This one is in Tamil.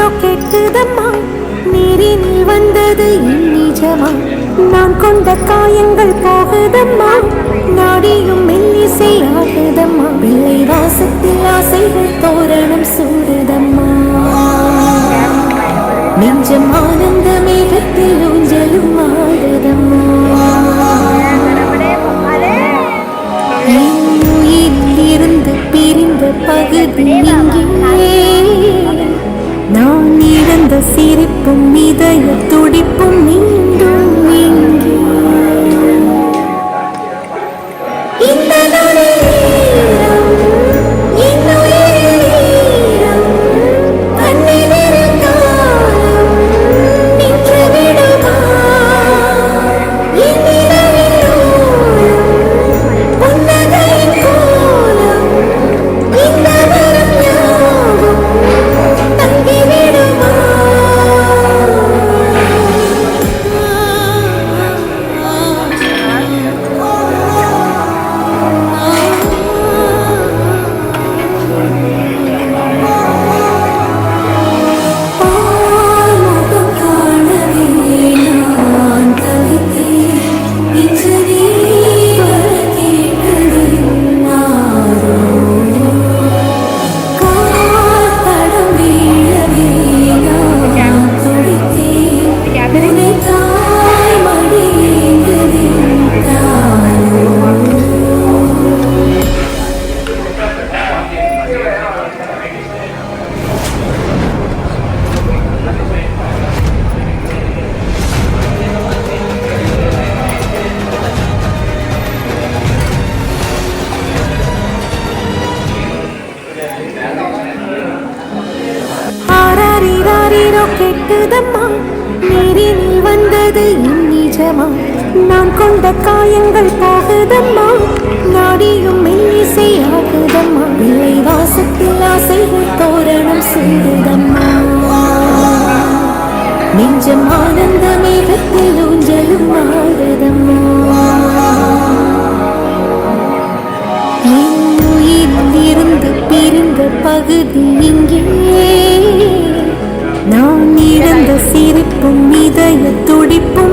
ராரீரோ கேட்குதம்மா, நீரினில் வந்தது என் நிஜமா. நான் கொண்ட காயங்கள் போகுதம்மா, நாடியும் மெல்லிசை ஆகுதம்மா. பிள்ளை வாசத்தில் ஆசைகள் தோரணம் சூடுதம்மா. நெஞ்சம் ஆனந்த மேகத்தில் ஊஞ்சலும் ஆடுதம்மா. இருந்து பிரிந்த பகுதி இங்கே, நான் இழந்த சிரிப்பும் இதய துடிப்பும் மீண்டும் இங்கே. இந்த நேரம் இன்னுயிரில் ஈரம், கண்ணில் இருந்தாலும் நின்று விடுமா? என் நிலவின் ஓரம் புன்னகையின் கோலம், இந்த வரம் யாவும் தங்கிவிடுமா? பால்முகம் காணவே நான் தவித்தேன். இன்று நீ வர கேட்டதில் நாரோ காத்தடம் வீழவே நான் துடித்தேன். உன்னை தாய் மடியேங்குதேன் தாரோ. ராரீரோ கேட்குதம்மா, நீரினில் வந்தது என் நிஜமா. நான் கொண்ட காயங்கள் போகுதம்மா, நாடியும் மெல்லிசை ஆகுதம்மா. பிள்ளை வாசத்தில் ஆசைகள் தோரணம் சூடுதம்மா. நெஞ்சம் ஆனந்த மேகத்தில் ஊஞ்சலும் ஆடுதம்மா. என் உயிரில் இருந்து பிரிந்த பகுதி இங்கே, நான் இழந்த சிரிப்பும் இதய துடிப்பும்